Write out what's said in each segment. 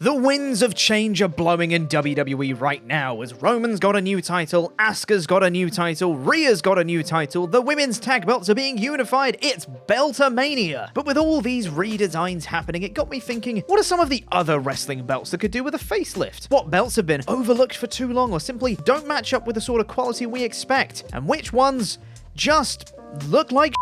The winds of change are blowing in WWE right now as Roman's got a new title, Asuka's got a new title, Rhea's got a new title, the women's tag belts are being unified, it's Beltermania. But with all these redesigns happening, it got me thinking, what are some of the other wrestling belts that could do with a facelift? What belts have been overlooked for too long or simply don't match up with the sort of quality we expect? And which ones just look like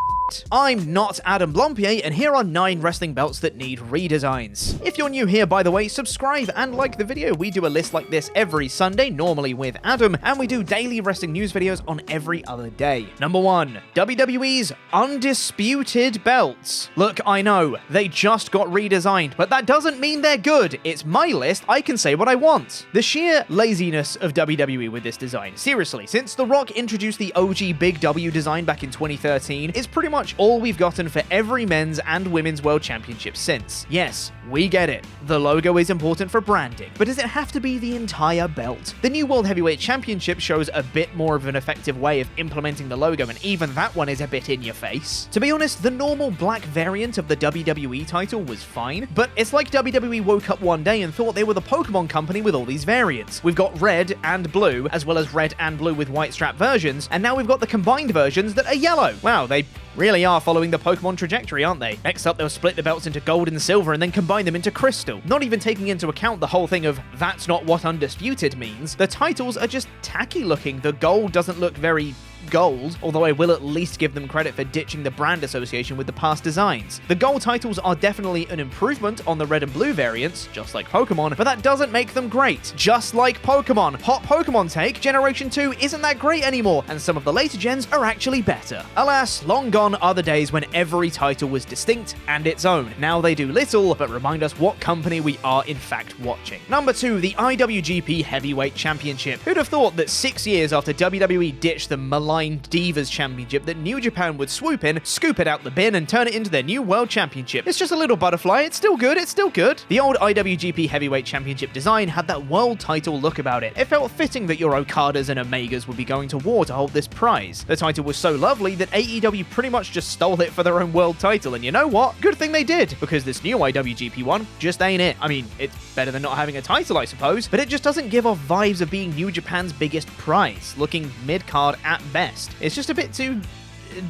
I'm not Adam Blompier, and here are 9 wrestling belts that need redesigns. If you're new here, by the way, subscribe and like the video. We do a list like this every Sunday, normally with Adam, and we do daily wrestling news videos on every other day. Number 1, WWE's Undisputed Belts. Look, I know, they just got redesigned, but that doesn't mean they're good. It's my list, I can say what I want. The sheer laziness of WWE with this design. Seriously, since The Rock introduced the OG Big W design back in 2013, it's pretty much all we've gotten for every men's and women's world championship since. Yes, we get it. The logo is important for branding, but does it have to be the entire belt? The new World Heavyweight Championship shows a bit more of an effective way of implementing the logo, and even that one is a bit in your face. To be honest, the normal black variant of the WWE title was fine, but it's like WWE woke up one day and thought they were the Pokemon company with all these variants. We've got red and blue, as well as red and blue with white strap versions, and now we've got the combined versions that are yellow. Wow, they really are following the Pokemon trajectory, aren't they? Next up, they'll split the belts into gold and silver and then combine them into crystal. Not even taking into account the whole thing of that's not what undisputed means. The titles are just tacky looking. The gold doesn't look very gold, although I will at least give them credit for ditching the brand association with the past designs. The gold titles are definitely an improvement on the red and blue variants, just like Pokemon, but that doesn't make them great. Just like Pokemon. Hot Pokemon take, Generation 2 isn't that great anymore, and some of the later gens are actually better. Alas, long gone are the days when every title was distinct and its own. Now they do little, but remind us what company we are in fact watching. Number 2, the IWGP Heavyweight Championship. Who'd have thought that 6 years after WWE ditched the maligned Divas Championship that New Japan would swoop in, scoop it out the bin, and turn it into their new World Championship? It's just a little butterfly, it's still good, it's still good. The old IWGP Heavyweight Championship design had that world title look about it. It felt fitting that your Okadas and Omegas would be going to war to hold this prize. The title was so lovely that AEW pretty much just stole it for their own world title, and you know what? Good thing they did, because this new IWGP one just ain't it. I mean, it's better than not having a title, I suppose, but it just doesn't give off vibes of being New Japan's biggest prize, looking mid-card at best. It's just a bit too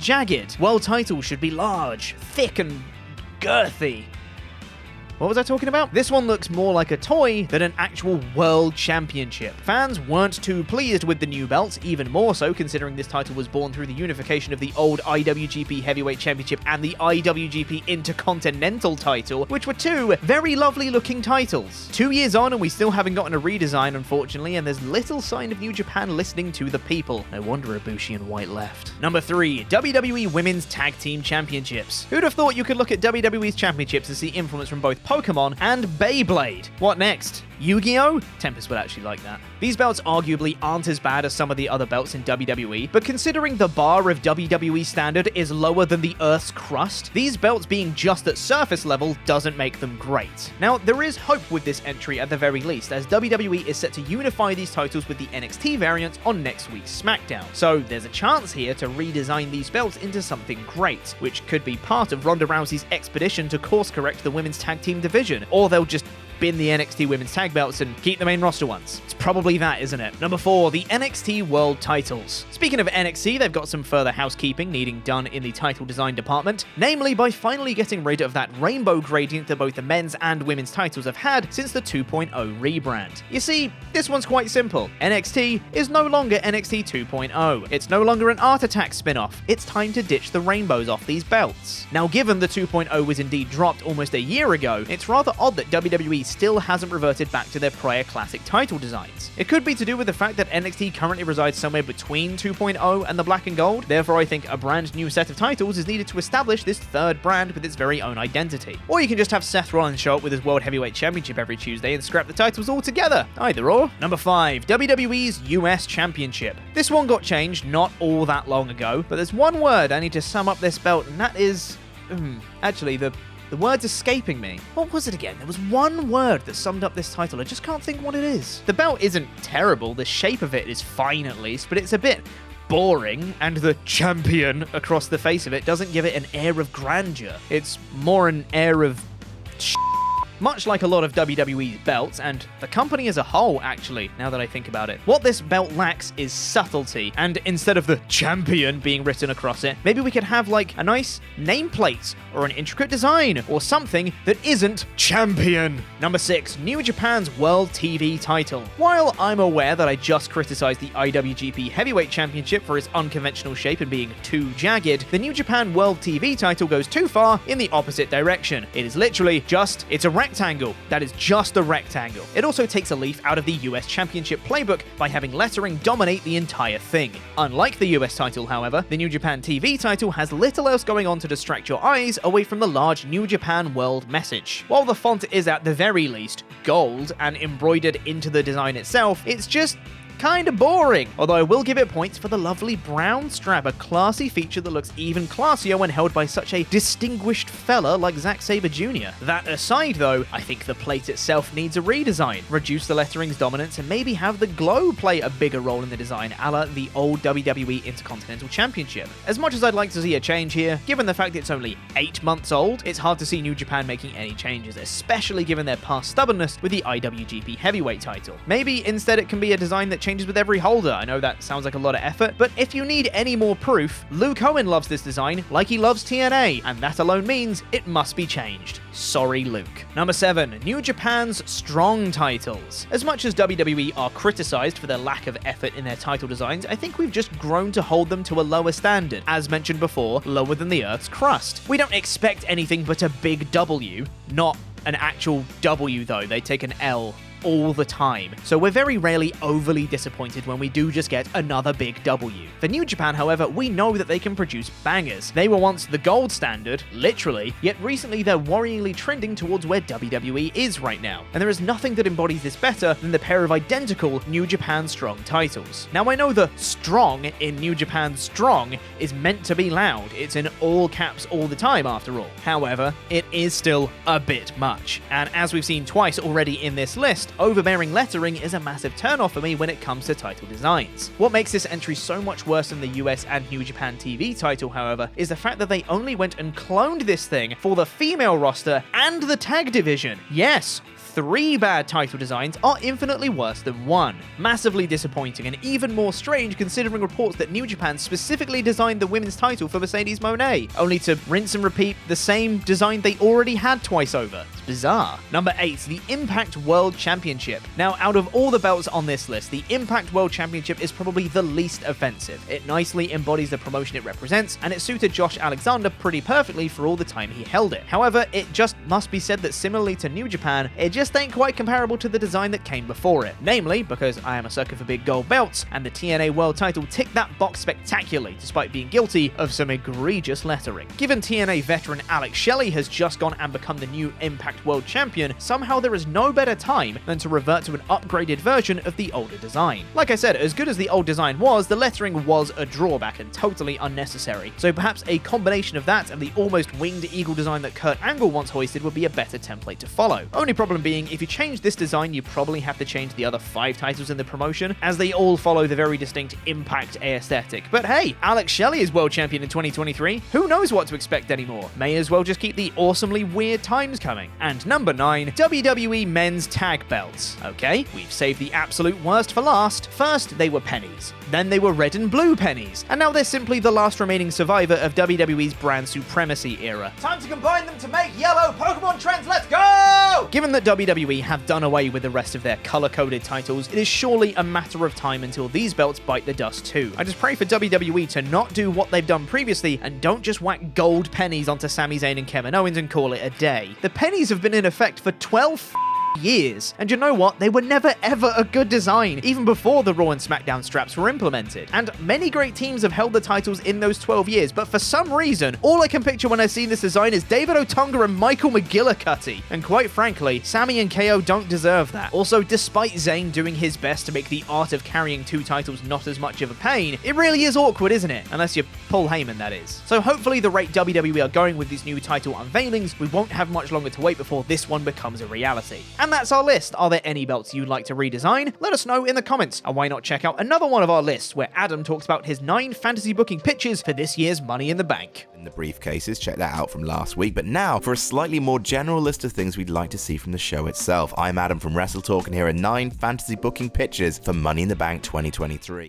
jagged. World titles should be large, thick, and girthy. What was I talking about? This one looks more like a toy than an actual world championship. Fans weren't too pleased with the new belts, even more so considering this title was born through the unification of the old IWGP Heavyweight Championship and the IWGP Intercontinental title, which were two very lovely looking titles. 2 years on and we still haven't gotten a redesign, unfortunately, and there's little sign of New Japan listening to the people. No wonder Ibushi and White left. Number 3, WWE Women's Tag Team Championships. Who'd have thought you could look at WWE's championships and see influence from both Pokemon and Beyblade? What next? Yu-Gi-Oh? Tempest would actually like that. These belts arguably aren't as bad as some of the other belts in WWE, but considering the bar of WWE standard is lower than the Earth's crust, these belts being just at surface level doesn't make them great. Now, there is hope with this entry at the very least, as WWE is set to unify these titles with the NXT variant on next week's SmackDown. So there's a chance here to redesign these belts into something great, which could be part of Ronda Rousey's expedition to course correct the women's tag team division, or they'll just bin the NXT women's tag belts and keep the main roster ones. It's probably that, isn't it? Number 4, the NXT World Titles. Speaking of NXT, they've got some further housekeeping needing done in the title design department, namely by finally getting rid of that rainbow gradient that both the men's and women's titles have had since the 2.0 rebrand. You see, this one's quite simple. NXT is no longer NXT 2.0. It's no longer an Art Attack spin-off. It's time to ditch the rainbows off these belts. Now, given the 2.0 was indeed dropped almost a year ago, it's rather odd that WWE still hasn't reverted back to their prior classic title designs. It could be to do with the fact that NXT currently resides somewhere between 2.0 and the black and gold, therefore I think a brand new set of titles is needed to establish this third brand with its very own identity. Or you can just have Seth Rollins show up with his World Heavyweight Championship every Tuesday and scrap the titles altogether. Either or. Number 5, WWE's US Championship. This one got changed not all that long ago, but there's one word I need to sum up this belt, and that is... actually, the word's escaping me. What was it again? There was one word that summed up this title. I just can't think what it is. The belt isn't terrible. The shape of it is fine at least, but it's a bit boring, and the champion across the face of it doesn't give it an air of grandeur. It's more an air of much like a lot of WWE's belts, and the company as a whole, actually, now that I think about it. What this belt lacks is subtlety, and instead of the champion being written across it, maybe we could have like a nice nameplate, or an intricate design, or something that isn't champion. Number 6, New Japan's World TV title. While I'm aware that I just criticized the IWGP Heavyweight Championship for its unconventional shape and being too jagged, the New Japan World TV title goes too far in the opposite direction. It is literally it's a rectangle. That is just a rectangle. It also takes a leaf out of the US Championship playbook by having lettering dominate the entire thing. Unlike the US title, however, the New Japan TV title has little else going on to distract your eyes away from the large New Japan World message. While the font is at the very least gold and embroidered into the design itself, it's just kinda boring, although I will give it points for the lovely brown strap, a classy feature that looks even classier when held by such a distinguished fella like Zack Sabre Jr. That aside though, I think the plate itself needs a redesign, reduce the lettering's dominance, and maybe have the glow play a bigger role in the design, a la the old WWE Intercontinental Championship. As much as I'd like to see a change here, given the fact it's only 8 months old, it's hard to see New Japan making any changes, especially given their past stubbornness with the IWGP Heavyweight title. Maybe instead it can be a design that changes with every holder. I know that sounds like a lot of effort, but if you need any more proof, Luke Owen loves this design like he loves TNA, and that alone means it must be changed. Sorry, Luke. Number 7, New Japan's Strong titles. As much as WWE are criticized for their lack of effort in their title designs, I think we've just grown to hold them to a lower standard. As mentioned before, lower than the Earth's crust. We don't expect anything but a big W, not an actual W though. They take an L all the time, so we're very rarely overly disappointed when we do just get another big W. For New Japan, however, we know that they can produce bangers. They were once the gold standard, literally, yet recently they're worryingly trending towards where WWE is right now, and there is nothing that embodies this better than the pair of identical New Japan Strong titles. Now I know the strong in New Japan Strong is meant to be loud, it's in all caps all the time after all. However, it is still a bit much, and as we've seen twice already in this list, overbearing lettering is a massive turnoff for me when it comes to title designs. What makes this entry so much worse than the US and New Japan TV title, however, is the fact that they only went and cloned this thing for the female roster and the tag division. Yes, 3 bad title designs are infinitely worse than 1. Massively disappointing, and even more strange considering reports that New Japan specifically designed the women's title for Mercedes Moné, only to rinse and repeat the same design they already had twice over. It's bizarre. Number 8, the Impact World Championship. Now, out of all the belts on this list, the Impact World Championship is probably the least offensive. It nicely embodies the promotion it represents, and it suited Josh Alexander pretty perfectly for all the time he held it. However, it just must be said that similarly to New Japan, it just ain't quite comparable to the design that came before it. Namely, because I am a sucker for big gold belts, and the TNA World title ticked that box spectacularly, despite being guilty of some egregious lettering. Given TNA veteran Alex Shelley has just gone and become the new Impact World Champion, somehow there is no better time than to revert to an upgraded version of the older design. Like I said, as good as the old design was, the lettering was a drawback and totally unnecessary, so perhaps a combination of that and the almost winged eagle design that Kurt Angle once hoisted would be a better template to follow. Only problem being, if you change this design, you probably have to change the other 5 titles in the promotion, as they all follow the very distinct Impact aesthetic. But hey, Alex Shelley is world champion in 2023. Who knows what to expect anymore? May as well just keep the awesomely weird times coming. And number 9, WWE Men's Tag Belts. Okay, we've saved the absolute worst for last. First, they were pennies. Then they were red and blue pennies. And now they're simply the last remaining survivor of WWE's brand supremacy era. Time to combine them to make yellow Pokemon trends. Let's go! Given that WWE have done away with the rest of their color-coded titles, it is surely a matter of time until these belts bite the dust too. I just pray for WWE to not do what they've done previously and don't just whack gold pennies onto Sami Zayn and Kevin Owens and call it a day. The pennies have been in effect for 12 years, and you know what? They were never ever a good design, even before the Raw and SmackDown straps were implemented. And many great teams have held the titles in those 12 years, but for some reason, all I can picture when I see this design is David Otunga and Michael McGillicuddy. And quite frankly, Sami and KO don't deserve that. Also, despite Zayn doing his best to make the art of carrying 2 titles not as much of a pain, it really is awkward, isn't it? Unless you're Paul Heyman, that is. So hopefully the rate WWE are going with these new title unveilings, we won't have much longer to wait before this one becomes a reality. And that's our list. Are there any belts you'd like to redesign? Let us know in the comments, and why not check out another one of our lists where Adam talks about his 9 fantasy booking pitches for this year's Money in the Bank. In the briefcases, check that out from last week. But now for a slightly more general list of things we'd like to see from the show itself. I'm Adam from WrestleTalk, and here are 9 fantasy booking pitches for Money in the Bank 2023.